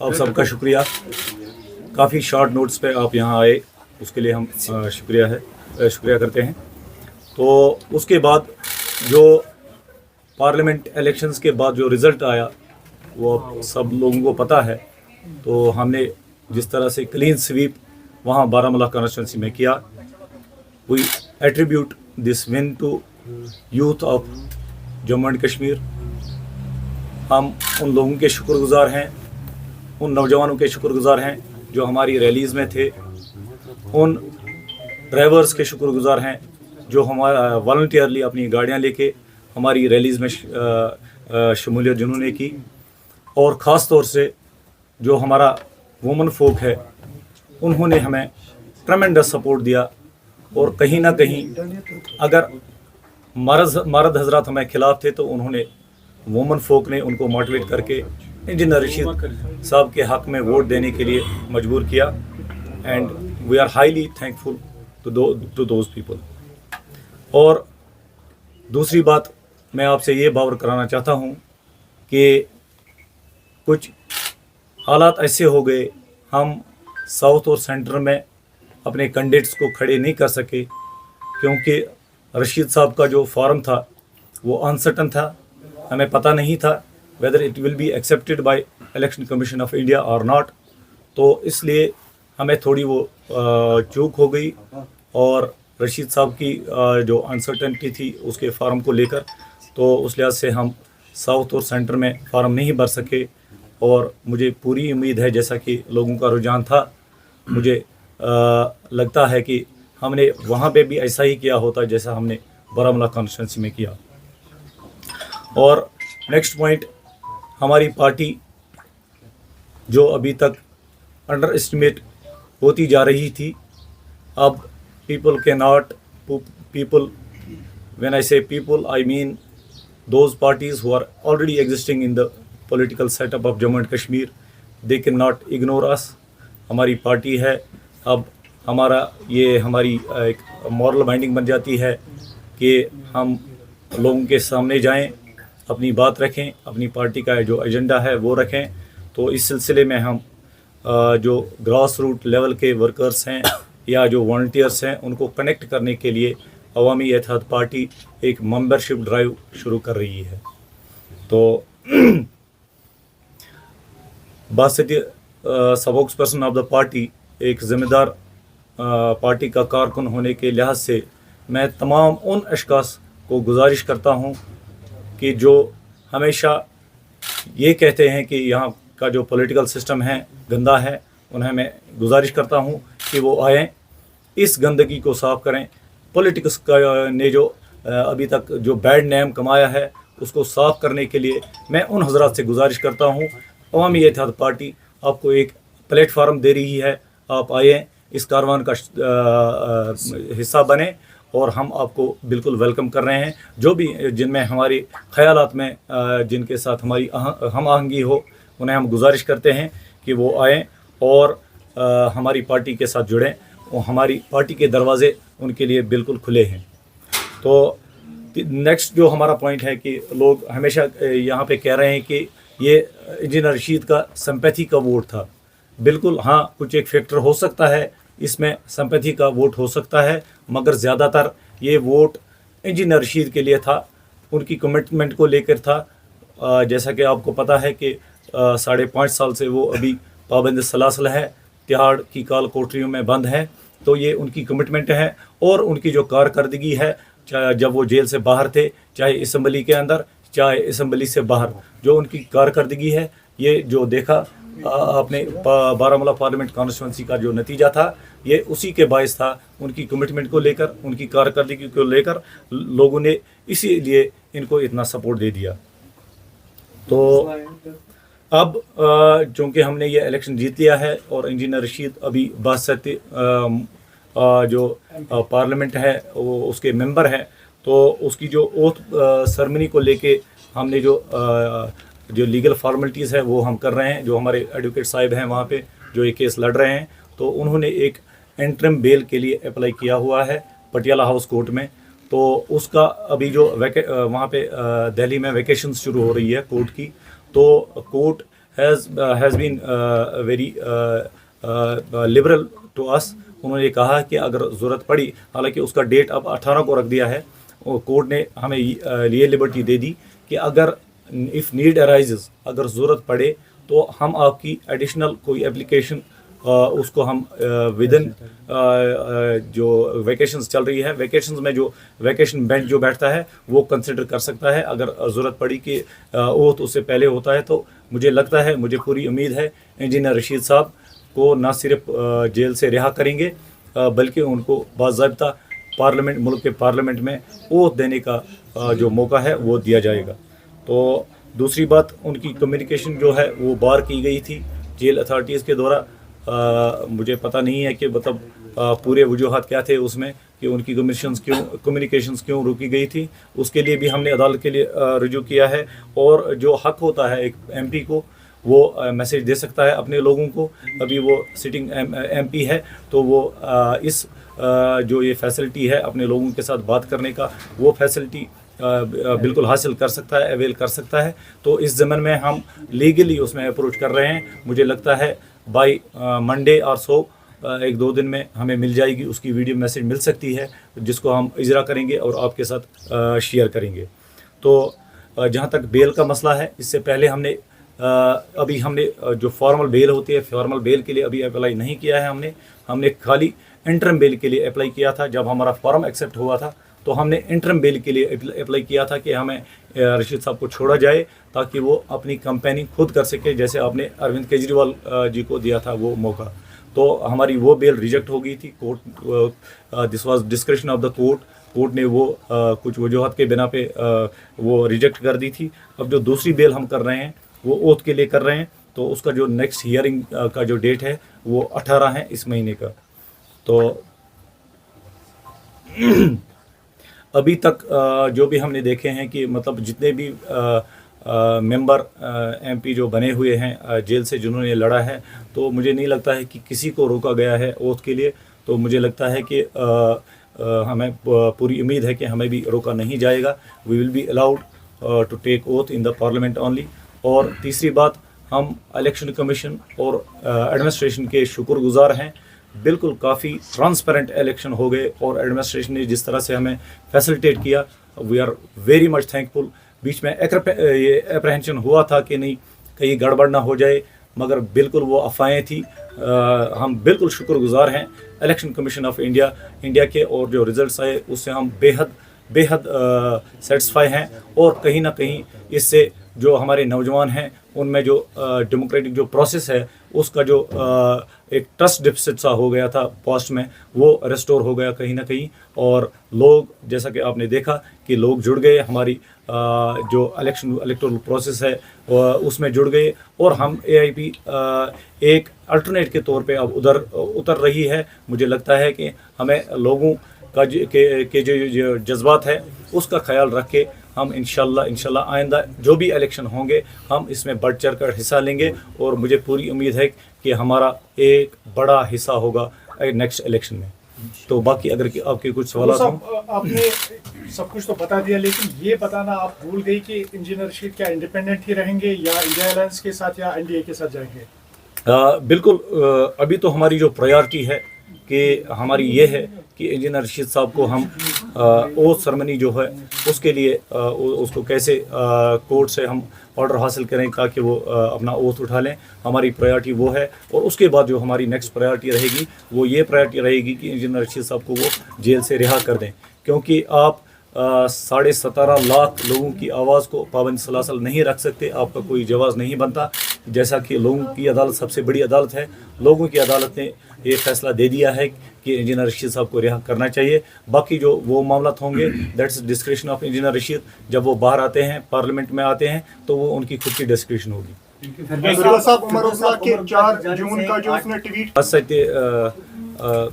आप सबका शुक्रिया। काफ़ी शॉर्ट नोट्स पे आप यहाँ आए, उसके लिए हम शुक्रिया करते हैं। तो उसके बाद जो पार्लियामेंट इलेक्शंस के बाद जो रिज़ल्ट आया वो आप सब लोगों को पता है। तो हमने जिस तरह से क्लीन स्वीप वहाँ बारामूला कॉन्स्टिट्यूंसी में किया, we attribute this win to youth of Jammu and Kashmir. हम उन लोगों के शुक्रगुजार हैं, उन नौजवानों के शुक्रगुजार हैं जो हमारी रैलीज़ में थे, उन ड्राइवर्स के शुक्रगुजार हैं जो हमारा वॉलंटियरली अपनी गाड़ियां लेके हमारी रैलीज़ में शमूलियत जिन्होंने की, और ख़ास तौर से जो हमारा वुमन फोक है उन्होंने हमें ट्रेमेंडस सपोर्ट दिया। और कहीं ना कहीं अगर मर्द हजरात हमें खिलाफ थे तो उन्होंने वुमन फोक ने उनको मोटिवेट करके इंजीनियर रशीद साहब के हक़ में वोट देने के लिए मजबूर किया। And we are highly thankful to those people. और दूसरी बात मैं आपसे ये बावर कराना चाहता हूँ कि कुछ हालात ऐसे हो गए, हम साउथ और सेंटर में अपने कैंडिडेट्स को खड़े नहीं कर सके क्योंकि रशीद साहब का जो फॉर्म था वो अनसर्टन था। हमें पता नहीं था whether it will be accepted by election commission of India और नॉट। तो इसलिए हमें थोड़ी वो चूक हो गई और रशीद साहब की जो अनसर्टनिटी थी उसके फार्म को लेकर, तो उस लिहाज से हम साउथ और सेंटर में फार्म नहीं भर सके। और मुझे पूरी उम्मीद है, जैसा कि लोगों का रुझान था, मुझे लगता है कि हमने वहाँ पे भी ऐसा ही किया होता जैसा हमने बारामूला कॉन्स्टिट्यूंसी में किया। और नेक्स्ट पॉइंट, हमारी पार्टी जो अभी तक अंडर एस्टिमेट होती जा रही थी, अब people, when I say people, I mean those parties who are already existing in the political setup of Jammu and Kashmir, they cannot ignore us. हमारी पार्टी है, अब हमारी एक मॉरल बाइंडिंग बन जाती है कि हम लोगों के सामने जाएं, अपनी बात रखें, अपनी पार्टी का जो एजेंडा है वो रखें। तो इस सिलसिले में हम जो ग्रास रूट लेवल के वर्कर्स हैं या जो वॉलंटियर्स हैं उनको कनेक्ट करने के लिए अवामी इत्तेहाद पार्टी एक मेंबरशिप ड्राइव शुरू कर रही है। तो बासिटी spokesperson of the party, एक ज़िम्मेदार पार्टी का कारकुन होने के लिहाज से मैं तमाम उन अशखास को गुजारिश करता हूँ कि जो हमेशा ये कहते हैं कि यहाँ का जो पॉलिटिकल सिस्टम है गंदा है, उन्हें मैं गुजारिश करता हूँ कि वो आएँ, इस गंदगी को साफ़ करें। पॉलिटिक्स का ने जो अभी तक जो बैड नेम कमाया है उसको साफ़ करने के लिए मैं उन हजरात से गुजारिश करता हूँ, अवामी इत्तेहाद पार्टी आपको एक प्लेटफार्म दे रही है, आप आएँ, इस कारवान का हिस्सा बने और हम आपको बिल्कुल वेलकम कर रहे हैं। जो भी जिनमें हमारी ख़यालात में जिनके साथ हमारी हम आहंगी हो, उन्हें हम गुजारिश करते हैं कि वो आएँ और हमारी पार्टी के साथ जुड़ें। और हमारी पार्टी के दरवाज़े उनके लिए बिल्कुल खुले हैं। तो नेक्स्ट जो हमारा पॉइंट है कि लोग हमेशा यहाँ पे कह रहे हैं कि ये इंजीनियर रशीद का सिंपैथी का वोट था। बिल्कुल हाँ, कुछ एक फैक्टर हो सकता है, इसमें सिंपैथी का वोट हो सकता है, मगर ज़्यादातर ये वोट इंजीनियर रशीद के लिए था, उनकी कमिटमेंट को लेकर था। जैसा कि आपको पता है कि 5.5 साल से वो अभी पाबंद सलासल है, तिहाड़ की काल कोठरियों में बंद है। तो ये उनकी कमिटमेंट है और उनकी जो कारकर्दगी है, चाहे जब वो जेल से बाहर थे, चाहे असम्बली के अंदर, चाहे असम्बली से बाहर, जो उनकी कारकर्दगी है, ये जो देखा आपने बारामूला पार्लियामेंट कॉन्स्टिट्यूंसी का जो नतीजा था, ये उसी के बायस था। उनकी कमिटमेंट को लेकर, उनकी कारकर्दगी को लेकर लोगों ने इसीलिए इनको इतना सपोर्ट दे दिया। तो अब चूँकि हमने ये इलेक्शन जीत लिया है और इंजीनियर रशीद अभी बासती जो पार्लियामेंट है वो उसके मेंबर हैं, तो उसकी जो ओथ सेरेमनी को लेके हमने जो लीगल फॉर्मेलिटीज़ है वो हम कर रहे हैं। जो हमारे एडवोकेट साहब हैं वहाँ पे जो ये केस लड़ रहे हैं, तो उन्होंने एक इंटरिम बेल के लिए अप्लाई किया हुआ है पटियाला हाउस कोर्ट में। तो उसका अभी जो वहाँ पे दिल्ली में वैकेशन शुरू हो रही है कोर्ट की, तो court has been very liberal to us. उन्होंने कहा कि अगर ज़रूरत पड़ी, हालांकि उसका डेट अब 18 को रख दिया है, और कोर्ट ने हमें ये लिबर्टी दे दी कि अगर इफ़ नीड अराइजेस, अगर ज़रूरत पड़े तो हम आपकी एडिशनल कोई एप्लीकेशन उसको हम विदिन जो वैकेशंस चल रही है, वैकेशंस में जो वैकेशन बेंच जो बैठता है वो कंसिडर कर सकता है। अगर ज़रूरत पड़ी कि ओथ उससे पहले होता है, तो मुझे लगता है, मुझे पूरी उम्मीद है इंजीनियर रशीद साहब को ना सिर्फ जेल से रिहा करेंगे बल्कि उनको बाज़ाब्ता पार्लियामेंट, मुल्क के पार्लियामेंट में ओथ देने का जो मौका है वो दिया जाएगा। तो दूसरी बात, उनकी कम्युनिकेशन जो है वो बार की गई थी जेल अथॉरिटीज़ के द्वारा। मुझे पता नहीं है कि मतलब पूरे वजूहात क्या थे उसमें कि उनकी कम्युनिकेशंस क्यों रोकी गई थी। उसके लिए भी हमने अदालत के लिए रुजू किया है, और जो हक होता है एक एमपी को, वो मैसेज दे सकता है अपने लोगों को। अभी वो सिटिंग एमपी है, तो वो इस जो ये फैसिलिटी है अपने लोगों के साथ बात करने का, वो फैसिलिटी बिल्कुल हासिल कर सकता है, अवेल कर सकता है। तो इस ज़मन में हम लीगली उसमें अप्रोच कर रहे हैं। मुझे लगता है बाई मंडे और सो 1-2 दिन में हमें मिल जाएगी, उसकी वीडियो मैसेज मिल सकती है, जिसको हम इजरा करेंगे और आपके साथ शेयर करेंगे। तो जहाँ तक बेल का मसला है, इससे पहले हमने अभी हमने जो फॉर्मल बेल होती है, फॉर्मल बेल के लिए अभी अप्लाई नहीं किया है। हमने खाली इंटरम बेल के लिए अप्लाई किया था। जब हमारा फॉर्म एक्सेप्ट हुआ था तो हमने इंटरम बेल के लिए अप्लाई किया था कि हमें रशीद साहब को छोड़ा जाए ताकि वो अपनी कैंपेनिंग खुद कर सके, जैसे आपने अरविंद केजरीवाल जी को दिया था वो मौका। तो हमारी वो बेल रिजेक्ट हो गई थी। Court, this was description of the court. Court ने वो कुछ वजूहत के बिना पे वो रिजेक्ट कर दी थी। अब जो दूसरी बेल हम कर रहे हैं वो ओथ के लिए कर रहे हैं, तो उसका जो नेक्स्ट हियरिंग का जो डेट है वो 18 है इस महीने का। तो अभी तक जो भी हमने देखे हैं कि मतलब जितने भी मेंबर एमपी जो बने हुए हैं जेल से, जिन्होंने लड़ा है, तो मुझे नहीं लगता है कि किसी को रोका गया है ओथ के लिए। तो मुझे लगता है कि हमें पूरी उम्मीद है कि हमें भी रोका नहीं जाएगा। We will be allowed to take oath in the parliament only. और तीसरी बात, हम इलेक्शन कमीशन और एडमिनिस्ट्रेशन के शुक्रगुजार हैं। बिल्कुल काफ़ी ट्रांसपेरेंट इलेक्शन हो गए, और एडमिनिस्ट्रेशन ने जिस तरह से हमें फैसिलिटेट किया, we are very much thankful. बीच में ये अप्रहेंशन हुआ था कि नहीं कहीं गड़बड़ ना हो जाए, मगर बिल्कुल वो अफवाहें थी। हम बिल्कुल शुक्रगुजार हैं इलेक्शन कमीशन ऑफ इंडिया के, और जो रिज़ल्ट्स आए उससे हम बेहद सेटिस्फाई हैं। और कहीं ना कहीं इससे जो हमारे नौजवान हैं उनमें जो डेमोक्रेटिक जो प्रोसेस है उसका जो एक ट्रस्ट डिफिसिट सा हो गया था पास्ट में, वो रेस्टोर हो गया कहीं ना कहीं। और लोग, जैसा कि आपने देखा कि लोग जुड़ गए, हमारी जो इलेक्टोरल प्रोसेस है उसमें जुड़ गए, और हम AIP एक अल्टरनेट के तौर पे अब उतर रही है। मुझे लगता है कि हमें लोगों का के जो जज्बात है उसका ख्याल रख के हम इंशाल्लाह आइंदा जो भी इलेक्शन होंगे हम इसमें बढ़ चढ़ कर हिस्सा लेंगे। और मुझे पूरी उम्मीद है कि हमारा एक बड़ा हिस्सा होगा नेक्स्ट इलेक्शन में। तो बाकी अगर आपके कुछ सवाल हो। आपने सब कुछ तो बता दिया, लेकिन ये बताना आप भूल गई कि इंजीनियर रशीद क्या इंडिपेंडेंट ही रहेंगे या इंडिया अलायंस के साथ या NDA के साथ जाएंगे? बिल्कुल, अभी तो हमारी जो प्रायोरिटी है कि हमारी ये है कि इंजीनियर रशीद साहब को हम ओथ सेरेमनी जो है उसके लिए उसको कैसे कोर्ट से हम ऑर्डर हासिल करें ताकि वो अपना ओथ उठा लें। हमारी प्रायोरिटी वो है। और उसके बाद जो हमारी नेक्स्ट प्रायोरिटी रहेगी वो ये प्रायोरिटी रहेगी कि इंजीनियर रशीद साहब को वो जेल से रिहा कर दें, क्योंकि आप 17.5 लाख लोगों की आवाज़ को पाबंद सलासल नहीं रख सकते। आपका कोई जवाब नहीं बनता। जैसा कि लोगों की अदालत सबसे बड़ी अदालत है, लोगों की अदालत ने ये फैसला दे दिया है कि इंजीनियर रशीद साहब को रिहा करना चाहिए। बाकी जो वो मामला होंगे that's description of engineer Rashid. जब वो बाहर आते हैं, पार्लियामेंट में आते हैं, तो वो उनकी खुद की डिस्क्रिप्शन होगी।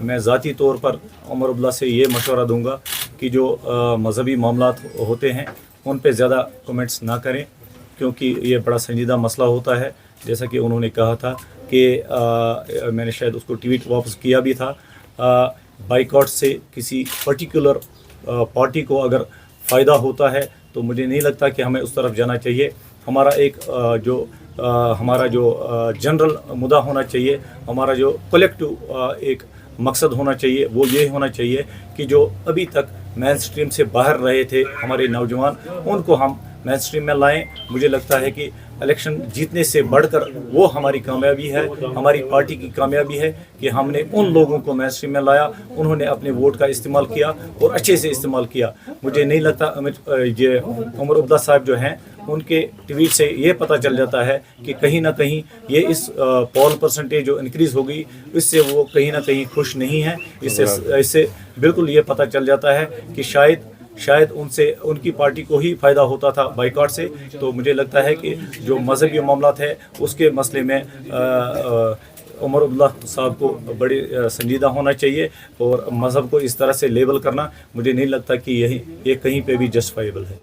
मैं ज़ाती तौर पर उमर अब्दुल्ला से ये मशवरा दूंगा कि जो मजहबी मामलात होते हैं उन पे ज़्यादा कमेंट्स ना करें, क्योंकि ये बड़ा संजीदा मसला होता है। जैसा कि उन्होंने कहा था कि मैंने शायद उसको ट्वीट वापस किया भी था, बाइकआउट से किसी पर्टिकुलर पार्टी को अगर फ़ायदा होता है तो मुझे नहीं लगता कि हमें उस तरफ जाना चाहिए। हमारा एक जो हमारा जो जनरल मुद्दा होना चाहिए, हमारा जो कलेक्टिव एक मकसद होना चाहिए, वो ये होना चाहिए कि जो अभी तक मेन स्ट्रीम से बाहर रहे थे हमारे नौजवान, उनको हम मेन स्ट्रीम में लाएं। मुझे लगता है कि इलेक्शन जीतने से बढ़कर वो हमारी कामयाबी है, हमारी पार्टी की कामयाबी है कि हमने उन लोगों को मेन स्ट्रीम में लाया, उन्होंने अपने वोट का इस्तेमाल किया और अच्छे से इस्तेमाल किया। मुझे नहीं लगता ये उमर अब्दुल्ला साहब जो हैं, उनके ट्वीट से ये पता चल जाता है कि कहीं ना कहीं ये इस पोल परसेंटेज जो इंक्रीज़ हो गई, इससे वो कहीं ना कहीं खुश नहीं है। इससे बिल्कुल ये पता चल जाता है कि शायद उनसे उनकी पार्टी को ही फ़ायदा होता था बाइकआउट से। तो मुझे लगता है कि जो मजहबी मामलात है उसके मसले में उमर अब्दुल्ला साहब को बड़े संजीदा होना चाहिए, और मज़हब को इस तरह से लेबल करना मुझे नहीं लगता कि ये कहीं पे भी जस्टिफाइबल है।